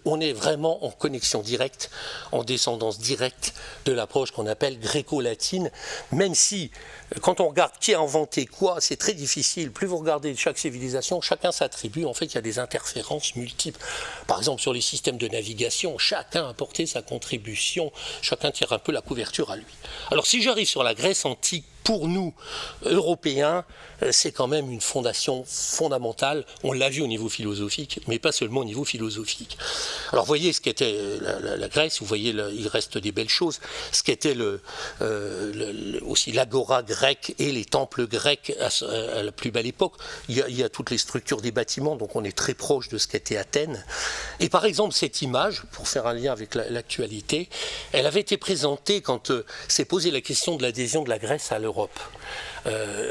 On est vraiment en connexion directe, en descendance directe de l'approche qu'on appelle gréco-latine, même si, quand on regarde qui a inventé quoi, c'est très difficile. Plus vous regardez chaque civilisation, chacun s'attribue, en fait, il y a des interférences multiples. Par exemple, sur les systèmes de navigation, chacun a apporté sa contribution, chacun tire un peu la couverture à lui. Alors, si j'arrive sur la Grèce antique, pour nous, Européens, c'est quand même une fondation fondamentale. On l'a vu au niveau philosophique, mais pas seulement au niveau philosophique. Alors, vous voyez ce qu'était la Grèce, vous voyez, il reste des belles choses. Ce qu'était aussi l'agora grecque et les temples grecs à la plus belle époque. Il y a toutes les structures des bâtiments, donc on est très proche de ce qu'était Athènes. Et par exemple, cette image, pour faire un lien avec l'actualité, elle avait été présentée quand s'est posé la question de l'adhésion de la Grèce à l'Europe.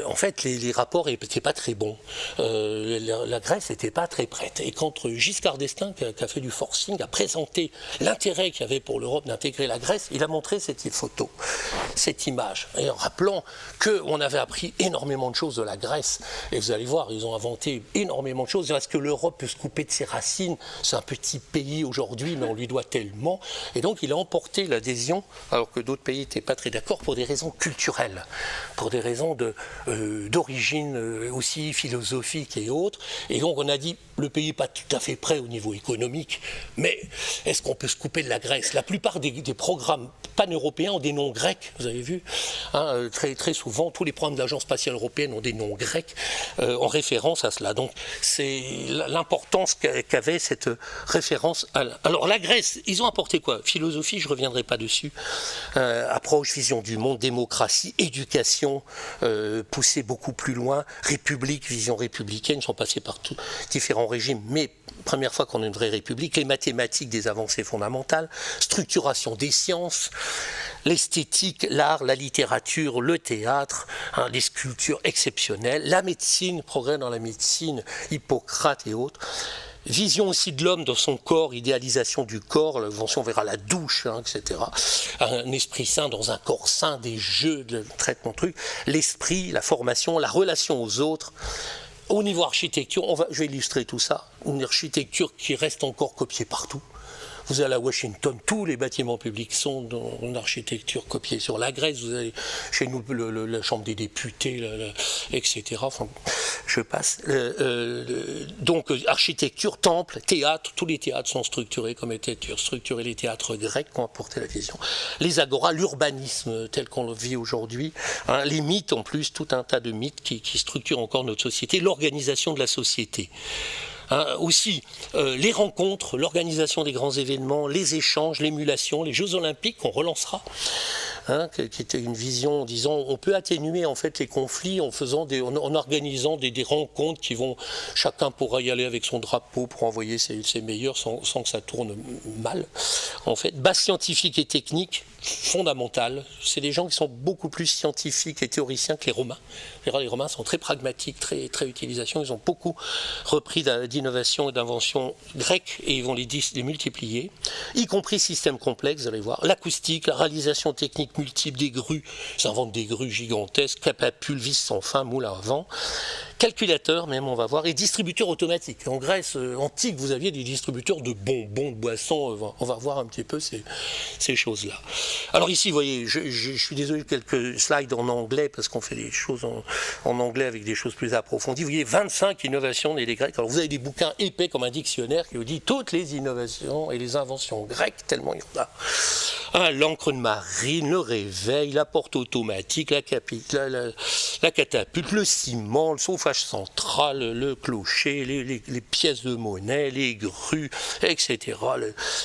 En fait, les rapports n'étaient pas très bons. La Grèce n'était pas très prête. Et quand Giscard d'Estaing, qui a fait du forcing, a présenté l'intérêt qu'il y avait pour l'Europe d'intégrer la Grèce, il a montré cette photo, cette image, et en rappelant qu'on avait appris énormément de choses de la Grèce. Et vous allez voir, ils ont inventé énormément de choses. Est-ce que l'Europe peut se couper de ses racines? C'est un petit pays aujourd'hui, mais on lui doit tellement. Et donc, il a emporté l'adhésion, alors que d'autres pays n'étaient pas très d'accord, pour des raisons culturelles, pour des raisons d'origine aussi philosophique et autres. Et donc on a dit, le pays n'est pas tout à fait prêt au niveau économique, mais est-ce qu'on peut se couper de la Grèce? La plupart des programmes pan-européens ont des noms grecs, vous avez vu, hein, très souvent, tous les programmes de l'Agence spatiale européenne ont des noms grecs en référence à cela. Donc c'est l'importance qu'avait cette référence. Alors la Grèce, ils ont apporté quoi? Philosophie, je ne reviendrai pas dessus. Approche, vision du monde, démocratie, éducation, poussé beaucoup plus loin, république, vision républicaine, ils sont passés par différents régimes, mais première fois qu'on a une vraie république, les mathématiques, des avancées fondamentales, structuration des sciences, l'esthétique, l'art, la littérature, le théâtre, hein, les sculptures exceptionnelles, la médecine, progrès dans la médecine, Hippocrate et autres. Vision aussi de l'homme dans son corps, idéalisation du corps, l'invention vers la douche, hein, etc. Un esprit sain dans un corps sain, des jeux, de traitement truc, l'esprit, la formation, la relation aux autres. Au niveau architecture, je vais illustrer tout ça, une architecture qui reste encore copiée partout. Vous allez à Washington, tous les bâtiments publics sont dans une architecture copiée sur la Grèce. Vous allez chez nous, la Chambre des députés, etc. Enfin, je passe. Donc, architecture, temple, théâtre, tous les théâtres sont structurés comme étaient structurés les théâtres grecs qui ont apporté la vision. Les agoras, l'urbanisme tel qu'on le vit aujourd'hui, hein, les mythes en plus, tout un tas de mythes qui structurent encore notre société, l'organisation de la société. Hein, aussi, les rencontres, l'organisation des grands événements, les échanges, l'émulation, les Jeux Olympiques qu'on relancera, hein, qui était une vision, disons, on peut atténuer en fait les conflits en organisant des rencontres qui vont, chacun pourra y aller avec son drapeau pour envoyer ses meilleurs sans que ça tourne mal. En fait, base scientifique et technique fondamentale. C'est des gens qui sont beaucoup plus scientifiques et théoriciens que les Romains. Les Romains sont très pragmatiques, très utilisation. Ils ont beaucoup repris d'innovations et d'inventions grecques et ils vont les multiplier, y compris systèmes complexes, vous allez voir. L'acoustique, la réalisation technique multiple des grues, ils inventent des grues gigantesques, catapultes, vis sans fin, moule à vent. Calculateur même, on va voir, et distributeurs automatiques. En Grèce antique, vous aviez des distributeurs de bonbons, de boissons. On va voir un petit peu ces choses-là. Alors ici, vous voyez, je suis désolé, quelques slides en anglais, parce qu'on fait des choses en anglais avec des choses plus approfondies. Vous voyez, 25 innovations nées des Grecs. Alors vous avez des bouquins épais comme un dictionnaire qui vous dit toutes les innovations et les inventions grecques, tellement il y en a. Hein, l'encre de marine, le réveil, la porte automatique, la catapulte, le ciment, le chauffage central, le clocher, les pièces de monnaie, les grues, etc.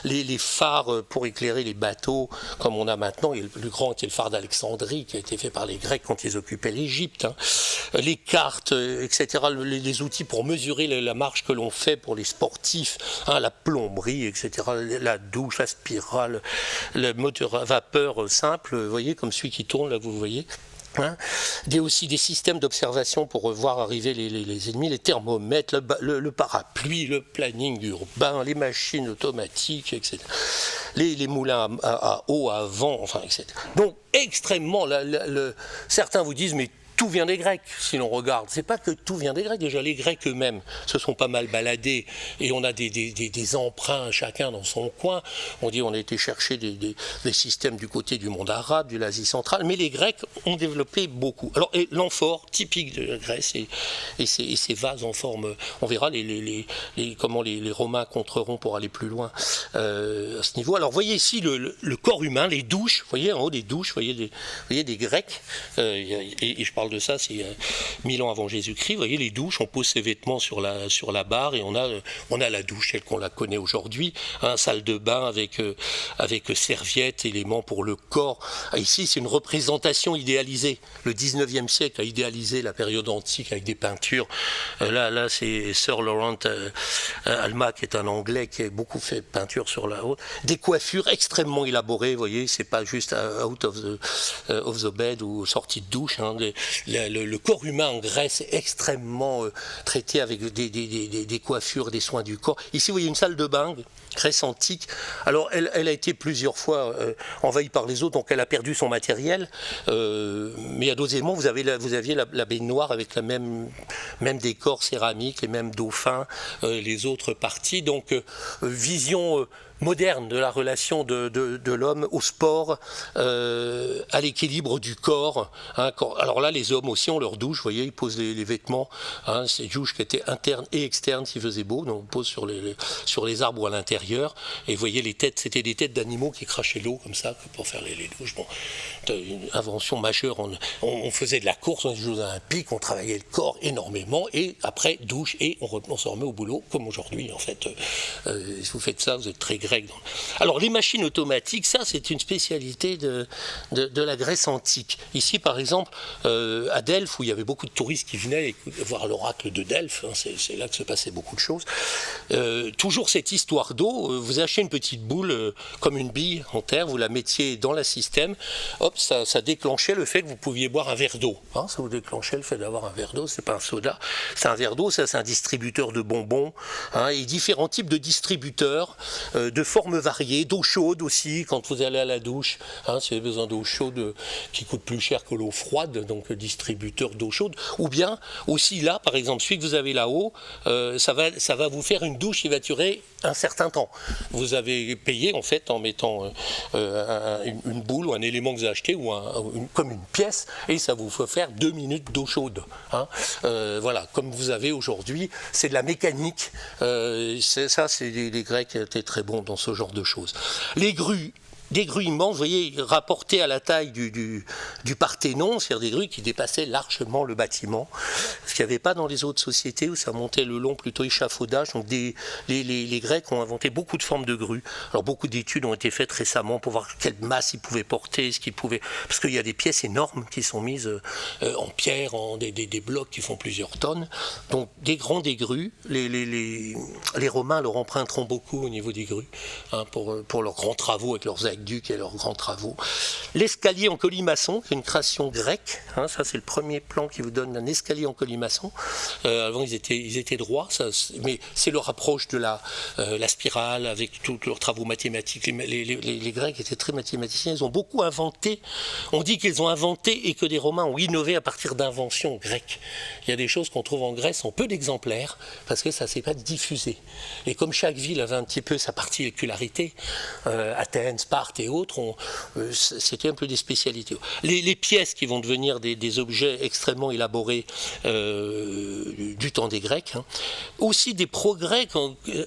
Les phares pour éclairer les bateaux, comme on a maintenant. Et le plus grand était le phare d'Alexandrie, qui a été fait par les Grecs quand ils occupaient l'Égypte. Hein. Les cartes, etc. Les outils pour mesurer la marche que l'on fait pour les sportifs, hein, la plomberie, etc. La douche, la spirale, le moteur à vapeur simple, vous voyez, comme celui qui tourne, là, vous voyez. Hein. Aussi des systèmes d'observation pour voir arriver les ennemis, les thermomètres, le parapluie, le planning urbain, les machines automatiques, etc. Les moulins à eau, à vent, enfin, etc. Donc, extrêmement, certains vous disent, mais tout vient des Grecs, si l'on regarde. C'est pas que tout vient des Grecs, déjà les Grecs eux-mêmes se sont pas mal baladés et on a des emprunts chacun dans son coin. On dit on a été chercher des systèmes du côté du monde arabe, de l'Asie centrale, mais les Grecs ont développé beaucoup. Alors l'amphore, typique de la Grèce, et ces vases en forme, on verra comment les Romains contreront pour aller plus loin à ce niveau. Alors vous voyez ici le corps humain, les douches, vous voyez en haut des douches, vous voyez des Grecs, et je parle de ça, c'est 1000 ans avant Jésus-Christ. Vous voyez les douches, on pose ses vêtements sur la barre et on a la douche telle qu'on la connaît aujourd'hui, salle de bain avec serviettes, éléments pour le corps. Ici, c'est une représentation idéalisée. Le 19e siècle a idéalisé la période antique avec des peintures. Là, c'est Sir Laurent Alma, qui est un Anglais qui a beaucoup fait peinture sur la haute. Des coiffures extrêmement élaborées, vous voyez, c'est pas juste out of the bed ou sortie de douche. Le corps humain en Grèce est extrêmement traité avec des coiffures, des soins du corps. Ici, vous voyez une salle de bain, Grèce antique. Alors, elle a été plusieurs fois envahie par les autres, donc elle a perdu son matériel. Mais il y a d'autres éléments. Vous aviez la baignoire avec le même décor céramique, les mêmes dauphins, les autres parties. Donc, vision moderne de la relation de l'homme au sport, à l'équilibre du corps. Alors là, les hommes aussi ont leur douche, vous voyez, ils posent les vêtements, c'est une douche qui était interne et externe s'il faisait beau, donc on pose sur les arbres ou à l'intérieur, et vous voyez les têtes, c'était des têtes d'animaux qui crachaient l'eau comme ça pour faire les douches. Bon, une invention majeure, on faisait de la course, on faisait des jeux olympiques, on travaillait le corps énormément, et après douche, et on se remet au boulot, comme aujourd'hui en fait. Si vous faites ça, vous êtes très grec. Alors les machines automatiques, ça c'est une spécialité de la Grèce antique. Ici par exemple à Delphes, où il y avait beaucoup de touristes qui venaient voir l'oracle de Delphes, c'est là que se passaient beaucoup de choses. Toujours cette histoire d'eau, vous achetez une petite boule comme une bille en terre, vous la mettiez dans le système, hop, ça déclenchait le fait que vous pouviez boire un verre d'eau. Ça vous déclenchait le fait d'avoir un verre d'eau, c'est pas un soda, c'est un verre d'eau, ça c'est un distributeur de bonbons, et différents types de distributeurs de formes variées, d'eau chaude aussi, quand vous allez à la douche, si vous avez besoin d'eau chaude qui coûte plus cher que l'eau froide, donc distributeur d'eau chaude, ou bien aussi là, par exemple, celui que vous avez là-haut, ça va vous faire une douche qui va durer un certain temps. Vous avez payé en fait en mettant une boule ou un élément que vous avez acheté, ou comme une pièce, et ça vous fait faire 2 minutes d'eau chaude. Voilà, comme vous avez aujourd'hui, c'est de la mécanique. Ça, c'est les Grecs étaient très bons dans ce genre de choses. Les grues. Des grues immenses, vous voyez, rapportées à la taille du Parthénon, c'est-à-dire des grues qui dépassaient largement le bâtiment, ce qu'il n'y avait pas dans les autres sociétés où ça montait le long plutôt échafaudage. Donc les Grecs ont inventé beaucoup de formes de grues. Alors beaucoup d'études ont été faites récemment pour voir quelle masse ils pouvaient porter, parce qu'il y a des pièces énormes qui sont mises en pierre, des blocs qui font plusieurs tonnes. Donc des grues, les Romains leur emprunteront beaucoup au niveau des grues, pour leurs grands travaux avec leurs aqueducs et leurs grands travaux. L'escalier en colimaçon, qui est une création grecque, ça c'est le premier plan qui vous donne un escalier en colimaçon. Avant ils étaient droits, mais c'est leur approche de la spirale avec tous leurs travaux mathématiques. Les Grecs étaient très mathématiciens, ils ont beaucoup inventé. On dit qu'ils ont inventé et que des Romains ont innové à partir d'inventions grecques. Il y a des choses qu'on trouve en Grèce en peu d'exemplaires parce que ça ne s'est pas diffusé. Et comme chaque ville avait un petit peu sa particularité, Athènes, Sparte et autres, c'était un peu des spécialités. Les pièces qui vont devenir des objets extrêmement élaborés du temps des Grecs, aussi des progrès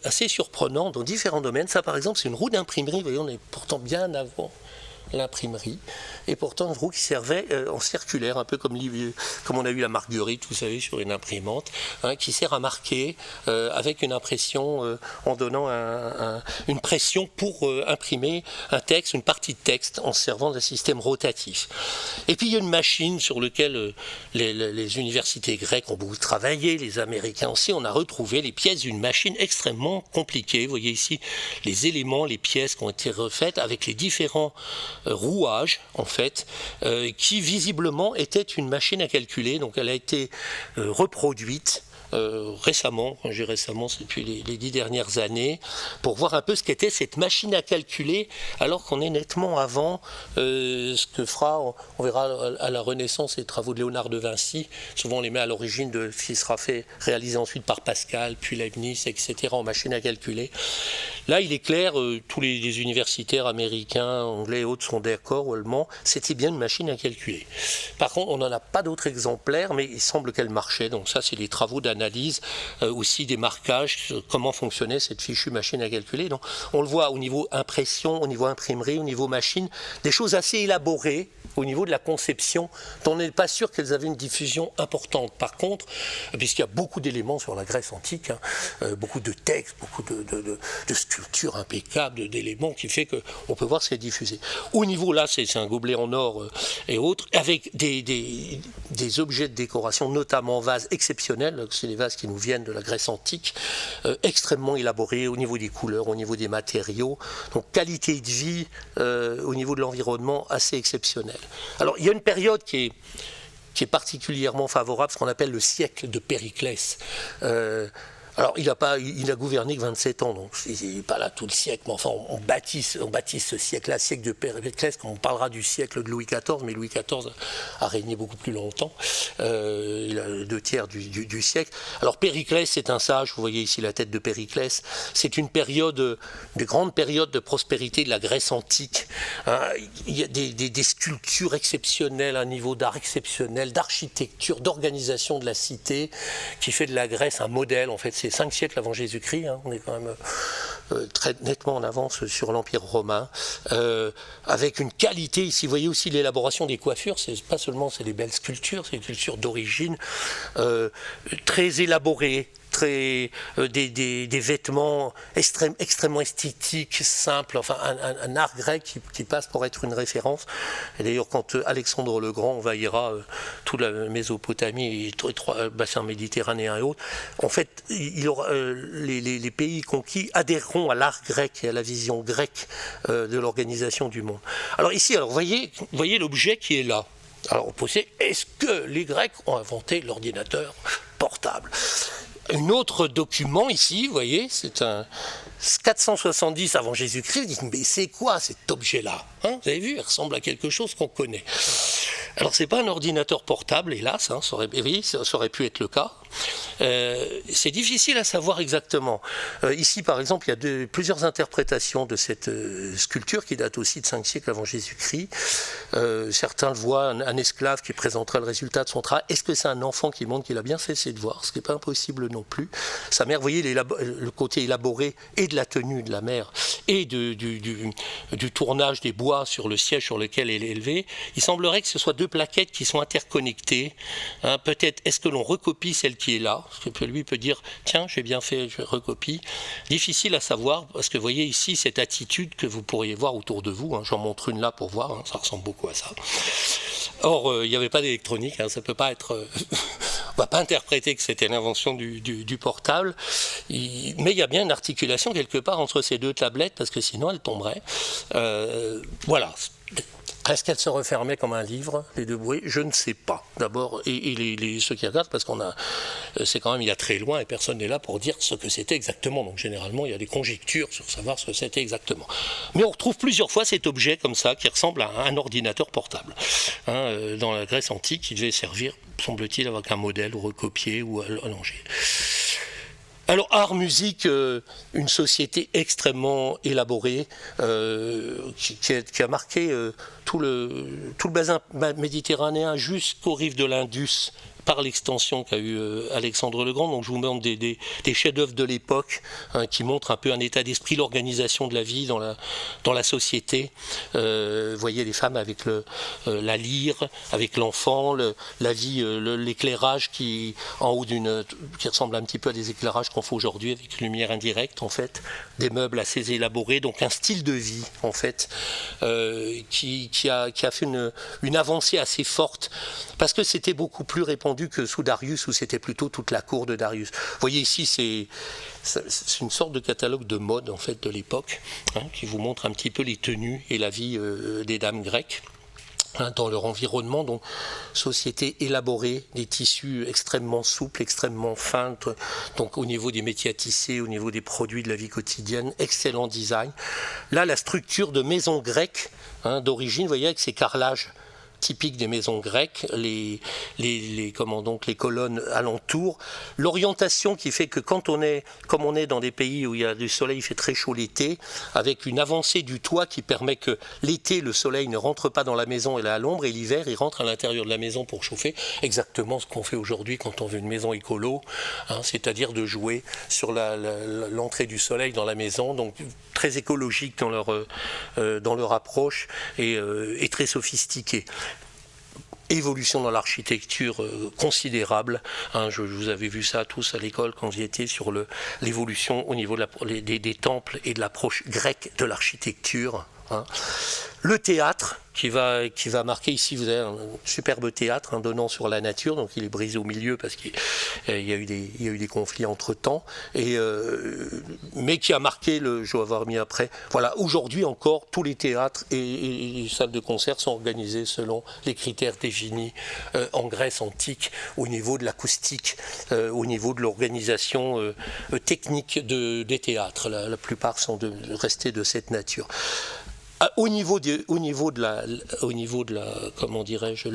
assez surprenants dans différents domaines. Ça par exemple c'est une roue d'imprimerie, vous voyez, on est pourtant bien avant l'imprimerie, et pourtant une roue qui servait en circulaire, un peu comme on a eu la marguerite, vous savez, sur une imprimante, qui sert à marquer avec une impression, en donnant une pression pour imprimer un texte, une partie de texte, en se servant d'un système rotatif. Et puis il y a une machine sur laquelle les universités grecques ont beaucoup travaillé, les Américains aussi. On a retrouvé les pièces d'une machine extrêmement compliquée. Vous voyez ici les éléments, les pièces qui ont été refaites avec les différents rouage en fait, qui visiblement était une machine à calculer. Donc elle a été reproduite récemment, quand j'ai récemment, c'est depuis les 10 dernières années, pour voir un peu ce qu'était cette machine à calculer, alors qu'on est nettement avant ce que fera, on verra à la Renaissance, les travaux de Léonard de Vinci. Souvent on les met à l'origine de ce qui sera fait, réalisé ensuite par Pascal, puis Leibniz, etc. en machine à calculer. Là, il est clair, tous les universitaires américains, anglais et autres sont d'accord, ou allemands, c'était bien une machine à calculer. Par contre, on n'en a pas d'autres exemplaires, mais il semble qu'elle marchait. Donc ça, c'est des travaux d'analyse, aussi des marquages, comment fonctionnait cette fichue machine à calculer. Donc, on le voit au niveau impression, au niveau imprimerie, au niveau machine, des choses assez élaborées au niveau de la conception, dont on n'est pas sûr qu'elles avaient une diffusion importante. Par contre, puisqu'il y a beaucoup d'éléments sur la Grèce antique, beaucoup de textes, beaucoup de sculptures impeccables, d'éléments qui fait qu'on peut voir ce qui est diffusé. Au niveau, là, c'est un gobelet en or et autres, avec des objets de décoration, notamment vases exceptionnels, c'est les vases qui nous viennent de la Grèce antique, extrêmement élaborés au niveau des couleurs, au niveau des matériaux, donc qualité de vie au niveau de l'environnement assez exceptionnelle. Alors, il y a une période qui est particulièrement favorable, ce qu'on appelle le siècle de Périclès. Alors, il a gouverné que 27 ans, donc il n'est pas là tout le siècle, mais enfin, on bâtisse ce siècle-là, siècle de Périclès, quand on parlera du siècle de Louis XIV, mais Louis XIV a régné beaucoup plus longtemps, il a 2/3 du siècle. Alors, Périclès, c'est un sage, vous voyez ici la tête de Périclès, c'est une période, de grande période de prospérité de la Grèce antique. Il y a des sculptures exceptionnelles, un niveau d'art exceptionnel, d'architecture, d'organisation de la cité, qui fait de la Grèce un modèle, en fait. C'est 5 siècles avant Jésus-Christ, on est quand même très nettement en avance sur l'Empire romain, avec une qualité, ici vous voyez aussi l'élaboration des coiffures, c'est pas seulement c'est des belles sculptures, c'est des sculptures d'origine, très élaborées, des vêtements extrêmement esthétiques, simples, enfin un art grec qui passe pour être une référence. Et d'ailleurs, quand Alexandre le Grand envahira toute la Mésopotamie et tous les bassins méditerranéens et autres, en fait, les pays conquis adhéreront à l'art grec et à la vision grecque de l'organisation du monde. Alors ici, vous voyez l'objet qui est là. Alors on peut se dire, est-ce que les Grecs ont inventé l'ordinateur portable ? Un autre document ici, vous voyez, c'est un 470 avant Jésus-Christ. Vous dites, mais c'est quoi cet objet-là ? Vous avez vu, il ressemble à quelque chose qu'on connaît. Alors, ce n'est pas un ordinateur portable, hélas, ça aurait pu être le cas. C'est difficile à savoir exactement. Ici, par exemple, il y a plusieurs interprétations de cette sculpture qui date aussi de 5 siècles avant Jésus-Christ. Certains le voient, un esclave qui présenterait le résultat de son travail. Est-ce que c'est un enfant qui montre qu'il a bien fait ses devoirs ? Ce qui n'est pas impossible non plus. Sa mère, vous voyez le côté élaboré et de la tenue de la mère et du tournage des bois sur le siège sur lequel elle est élevée. Il semblerait que ce soit 2 plaquettes qui sont interconnectées. Peut-être, est-ce que l'on recopie celle qui est là ? Parce que lui peut dire, tiens, j'ai bien fait, je recopie. Difficile à savoir, parce que vous voyez ici cette attitude que vous pourriez voir autour de vous. J'en montre une là pour voir, ça ressemble beaucoup à ça. Or, il n'y avait pas d'électronique, ça ne peut pas être... on ne va pas interpréter que c'était l'invention du portable, mais il y a bien une articulation quelque part entre ces 2 tablettes, parce que sinon elles tomberaient. Voilà. Est-ce qu'elle se refermait comme un livre, les 2 bruits ? Je ne sais pas. D'abord, et ceux qui regardent, parce c'est quand même il y a très loin et personne n'est là pour dire ce que c'était exactement. Donc généralement, il y a des conjectures sur savoir ce que c'était exactement. Mais on retrouve plusieurs fois cet objet comme ça qui ressemble à un ordinateur portable. Dans la Grèce antique, il devait servir, semble-t-il, avec un modèle ou recopié ou allongé. Alors, art, musique, une société extrêmement élaborée qui a marqué tout le bassin méditerranéen jusqu'aux rives de l'Indus par l'extension qu'a eu Alexandre le Grand. Donc je vous montre des chefs-d'œuvre de l'époque qui montrent un peu un état d'esprit, l'organisation de la vie dans la société. Vous voyez les femmes avec la lyre, avec l'enfant, la vie, l'éclairage qui en haut qui ressemble un petit peu à des éclairages qu'on fait aujourd'hui avec lumière indirecte en fait, des meubles assez élaborés, donc un style de vie en fait qui a fait une avancée assez forte parce que c'était beaucoup plus répandu que sous Darius où c'était plutôt toute la cour de Darius. Vous voyez ici c'est une sorte de catalogue de mode en fait de l'époque qui vous montre un petit peu les tenues et la vie des dames grecques. dans leur environnement, donc société élaborée, des tissus extrêmement souples, extrêmement fins, donc au niveau des métiers à tisser, au niveau des produits de la vie quotidienne, excellent design. Là, la structure de maison grecque d'origine, vous voyez, avec ces carrelages typique des maisons grecques, les colonnes alentour, l'orientation qui fait que quand on est, comme on est dans des pays où il y a du soleil, il fait très chaud l'été, avec une avancée du toit qui permet que l'été, le soleil ne rentre pas dans la maison et là à l'ombre, et l'hiver, il rentre à l'intérieur de la maison pour chauffer, exactement ce qu'on fait aujourd'hui quand on veut une maison écolo, c'est-à-dire de jouer sur l'entrée du soleil dans la maison, donc très écologique dans leur approche et très sophistiqué. Évolution dans l'architecture considérable. Vous avez vu ça tous à l'école quand j'y étais sur l'évolution au niveau des temples et de l'approche grecque de l'architecture. Le théâtre qui va marquer ici, vous avez un superbe théâtre donnant sur la nature, donc il est brisé au milieu parce qu'il y a eu des conflits entre temps, mais qui a marqué, je vais avoir mis après, voilà, aujourd'hui encore tous les théâtres et les salles de concert sont organisées selon les critères définis en Grèce antique au niveau de l'acoustique, au niveau de l'organisation technique des théâtres. La plupart sont restés de cette nature. Au niveau de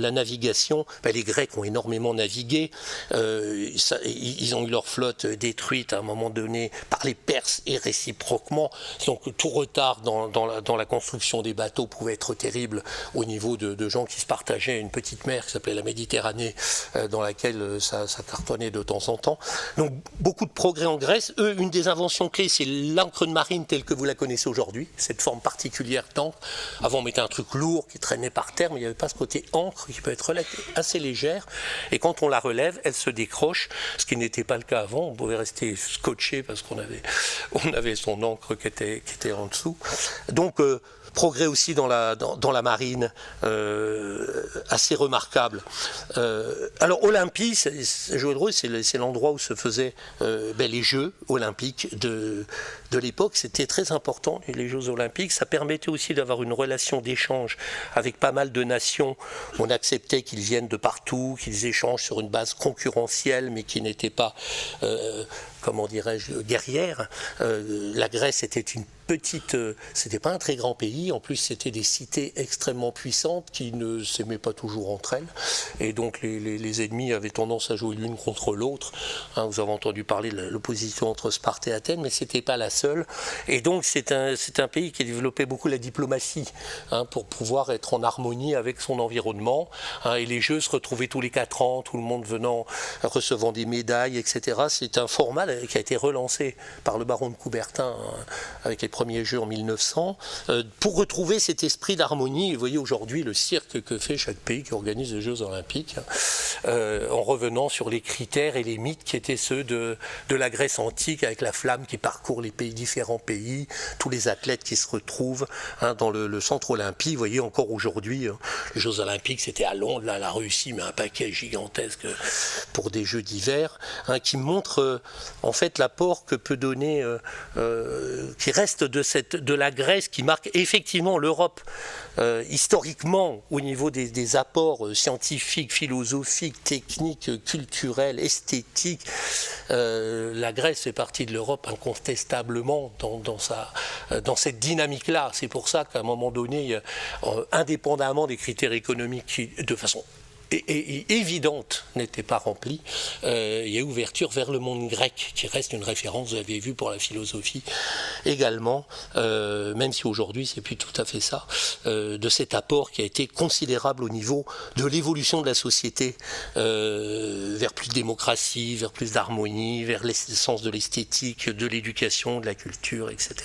la navigation, les Grecs ont énormément navigué. Ils ont eu leur flotte détruite à un moment donné par les Perses et réciproquement. Donc tout retard dans la construction des bateaux pouvait être terrible au niveau de gens qui se partageaient une petite mer qui s'appelait la Méditerranée, dans laquelle ça cartonnait de temps en temps. Donc beaucoup de progrès en Grèce. Une des inventions clés, c'est l'encre de marine telle que vous la connaissez aujourd'hui, cette forme particulière d'encre. Avant on mettait un truc lourd qui traînait par terre, mais il n'y avait pas ce côté encre qui peut être assez légère, et quand on la relève, elle se décroche, ce qui n'était pas le cas avant. On pouvait rester scotché parce qu'on avait son encre qui était en dessous. Donc progrès aussi dans la marine, assez remarquable. Alors Olympie, c'est l'endroit où se faisaient les Jeux olympiques de l'époque. C'était très important, les Jeux olympiques. Ça permettait aussi d'avoir une relation d'échange avec pas mal de nations. On acceptait qu'ils viennent de partout, qu'ils échangent sur une base concurrentielle, mais qui n'était pas, guerrière. La Grèce était une petite, c'était pas un très grand pays, en plus c'était des cités extrêmement puissantes qui ne s'aimaient pas toujours entre elles, et donc les ennemis avaient tendance à jouer l'une contre l'autre. Vous avez entendu parler de l'opposition entre Sparte et Athènes, mais c'était pas la seule, et donc c'est un pays qui a développé beaucoup la diplomatie pour pouvoir être en harmonie avec son environnement, et les Jeux se retrouvaient tous les 4 ans, tout le monde venant, recevant des médailles, etc. C'est un format qui a été relancé par le baron de Coubertin avec les premiers Jeux en 1900, pour retrouver cet esprit d'harmonie. Vous voyez aujourd'hui le cirque que fait chaque pays qui organise les Jeux olympiques, en revenant sur les critères et les mythes qui étaient ceux de la Grèce antique, avec la flamme qui parcourt les différents pays, tous les athlètes qui se retrouvent dans le centre Olympie. Vous voyez encore aujourd'hui, les Jeux olympiques, c'était à Londres, là, la Russie met un paquet gigantesque pour des Jeux d'hiver, qui montre en fait l'apport que peut donner, qui reste de la Grèce, qui marque effectivement l'Europe historiquement au niveau des apports scientifiques, philosophiques, techniques, culturels, esthétiques. La Grèce fait partie de l'Europe incontestablement dans cette dynamique-là. C'est pour ça qu'à un moment donné, indépendamment des critères économiques qui, de façon évidente, n'était pas remplie, il y a ouverture vers le monde grec, qui reste une référence, vous avez vu, pour la philosophie également, même si aujourd'hui c'est plus tout à fait ça, de cet apport qui a été considérable au niveau de l'évolution de la société, vers plus de démocratie, vers plus d'harmonie, vers l'essence de l'esthétique, de l'éducation, de la culture, etc.